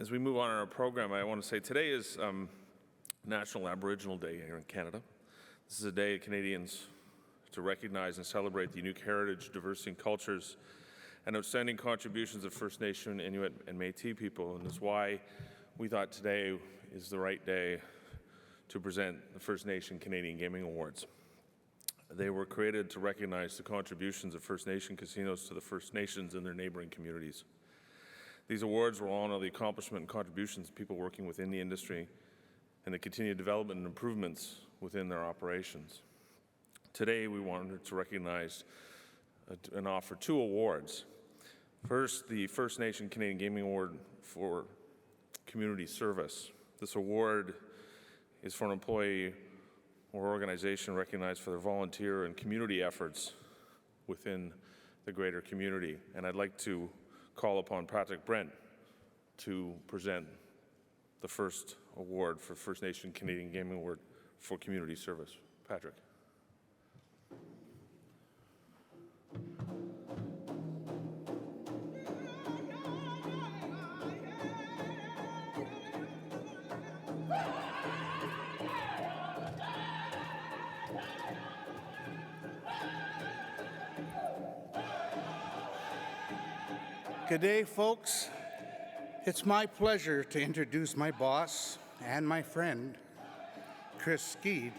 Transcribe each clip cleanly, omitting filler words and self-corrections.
As we move on in our program, I want to say today is National Aboriginal Day here in Canada. This is a day Canadians to recognize and celebrate the unique heritage, diversity, and cultures and outstanding contributions of First Nation, Inuit, and Métis people, and is why we thought today is the right day to present the First Nation Canadian Gaming Awards. They were created to recognize the contributions of First Nation casinos to the First Nations and their neighboring communities. These awards will honor the accomplishment and contributions of people working within the industry and the continued development and improvements within their operations. Today, we wanted to recognize and offer two awards. First, the First Nation Canadian Gaming Award for Community Service. This award is for an employee or organization recognized for their volunteer and community efforts within the greater community. And I'd like to call upon Patrick Brent to present the first award for First Nation Canadian Gaming Award for Community Service. Patrick. Good day, folks. It's my pleasure to introduce my boss and my friend, Chris Skead.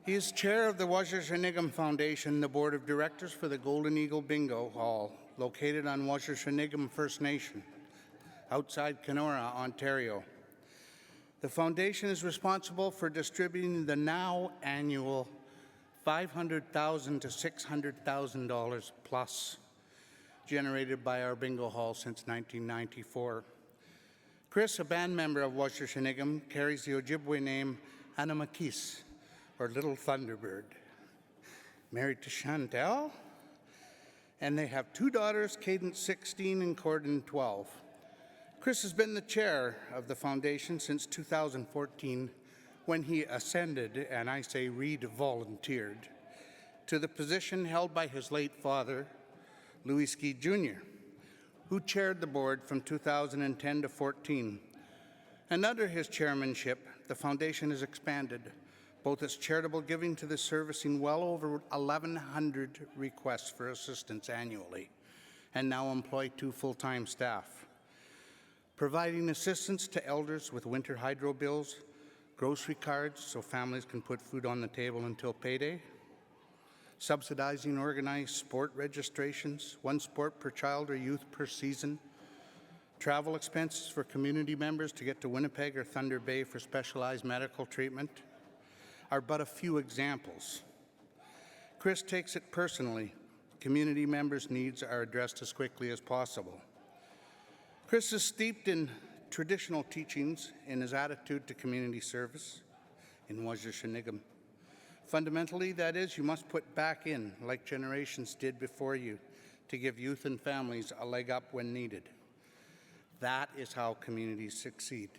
He is chair of the Wauzhushk Onigum Foundation, the board of directors for the Golden Eagle Bingo Hall, located on Wauzhushk Onigum First Nation, outside Kenora, Ontario. The foundation is responsible for distributing the now annual $500,000 to $600,000 plus generated by our bingo hall since 1994. Chris, a band member of Wauzhushk Onigum, carries the Ojibwe name Anamakis, or Little Thunderbird. Married to Chantel, and they have two daughters, Cadence 16 and Corden 12. Chris has been the chair of the foundation since 2014, when he ascended, and I say re-volunteered, to the position held by his late father, Louis Skead Jr., who chaired the board from 2010 to 14. And under his chairmanship, the foundation has expanded both its charitable giving to the servicing well over 1,100 requests for assistance annually, and now employ 2 full-time staff, providing assistance to elders with winter hydro bills, grocery cards so families can put food on the table until payday, subsidizing organized sport registrations, 1 sport per child or youth per season, travel expenses for community members to get to Winnipeg or Thunder Bay for specialized medical treatment are but a few examples. Chris takes it personally. Community members' needs are addressed as quickly as possible. Chris is steeped in traditional teachings in his attitude to community service in Wauzhushk Onigum. Fundamentally, that is, you must put back in, like generations did before you, to give youth and families a leg up when needed. That is how communities succeed.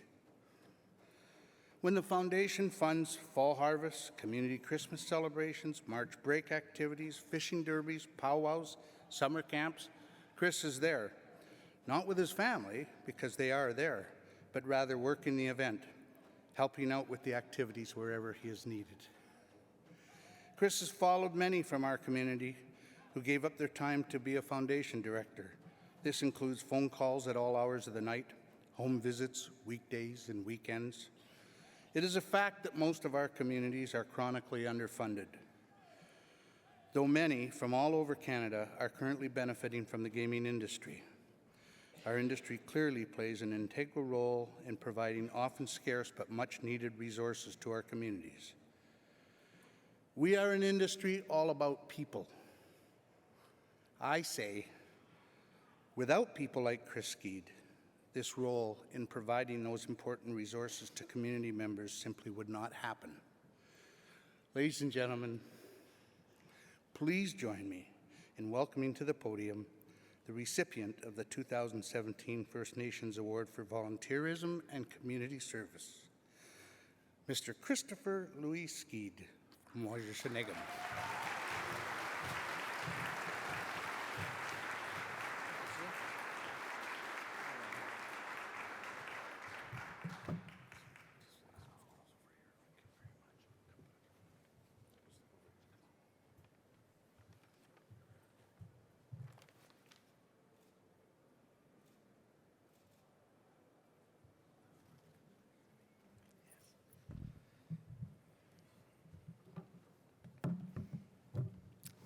When the foundation funds fall harvests, community Christmas celebrations, March break activities, fishing derbies, powwows, summer camps, Chris is there, not with his family, because they are there, but rather working the event, helping out with the activities wherever he is needed. Chris has followed many from our community who gave up their time to be a foundation director. This includes phone calls at all hours of the night, home visits, weekdays and weekends. It is a fact that most of our communities are chronically underfunded, though many from all over Canada are currently benefiting from the gaming industry. Our industry clearly plays an integral role in providing often scarce but much needed resources to our communities. We are an industry all about people. I say, without people like Chris Skead, this role in providing those important resources to community members simply would not happen. Ladies and gentlemen, please join me in welcoming to the podium the recipient of the 2017 First Nations Award for Volunteerism and Community Service, Mr. Christopher Louis Skead from Wauzhushk Onigum.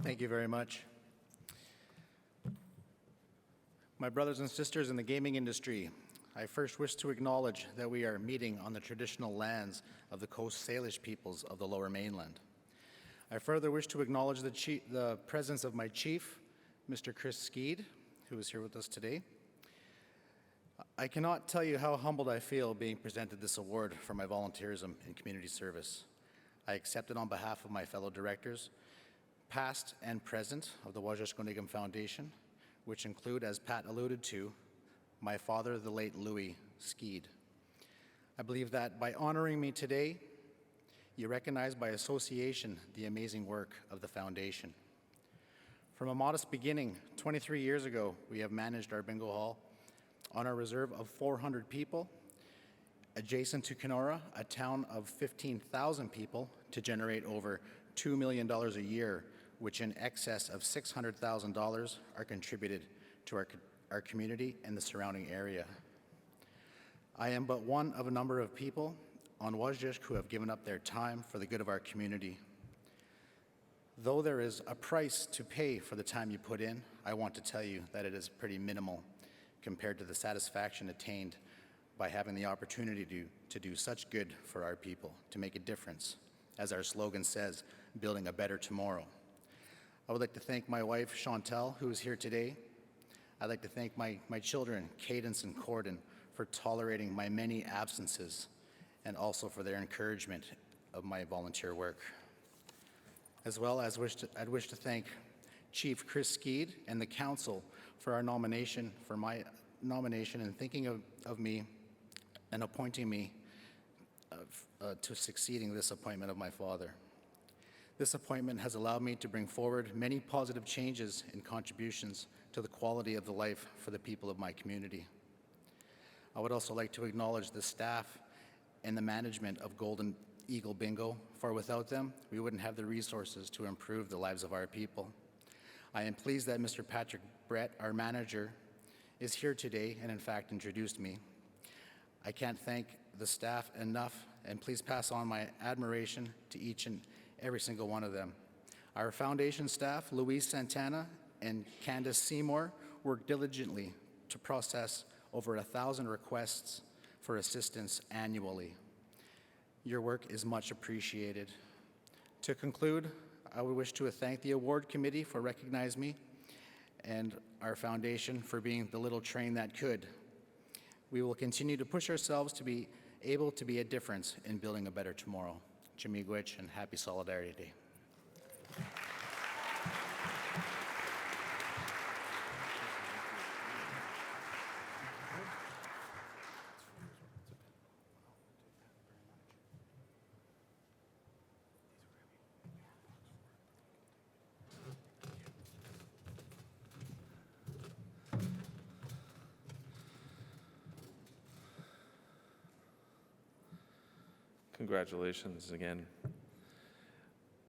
Thank you very much. My brothers and sisters in the gaming industry, I first wish to acknowledge that we are meeting on the traditional lands of the Coast Salish peoples of the Lower Mainland. I further wish to acknowledge the presence of my chief, Mr. Chris Skead, who is here with us today. I cannot tell you how humbled I feel being presented this award for my volunteerism and community service. I accept it on behalf of my fellow directors, past and present, of the Wauzhushk Onigum Foundation, which include, as Pat alluded to, my father, the late Louis Skead. I believe that by honoring me today, you recognize by association the amazing work of the foundation. From a modest beginning, 23 years ago, we have managed our bingo hall on a reserve of 400 people, adjacent to Kenora, a town of 15,000 people, to generate over $2 million a year, which in excess of $600,000 are contributed to our community and the surrounding area. I am but one of a number of people on Wauzhushk who have given up their time for the good of our community. Though there is a price to pay for the time you put in, I want to tell you that it is pretty minimal compared to the satisfaction attained by having the opportunity to do such good for our people, to make a difference, as our slogan says, building a better tomorrow. I would like to thank my wife, Chantel, who is here today. I'd like to thank my children, Cadence and Corden, for tolerating my many absences and also for their encouragement of my volunteer work. As well as I'd wish to thank Chief Chris Skead and the council for our nomination, for my nomination, and thinking of me and appointing me to succeeding this appointment of my father. This appointment has allowed me to bring forward many positive changes and contributions to the quality of the life for the people of my community. I would also like to acknowledge the staff and the management of Golden Eagle Bingo, for without them, we wouldn't have the resources to improve the lives of our people. I am pleased that Mr. Patrick Brett, our manager, is here today and in fact introduced me. I can't thank the staff enough, and please pass on my admiration to each and every single one of them. Our foundation staff, Louise Santana and Candace Seymour, work diligently to process over 1,000 requests for assistance annually. Your work is much appreciated. To conclude, I would wish to thank the award committee for recognizing me and our foundation for being the little train that could. We will continue to push ourselves to be able to be a difference in building a better tomorrow. Jimigwich, and happy Solidarity Day. Congratulations again.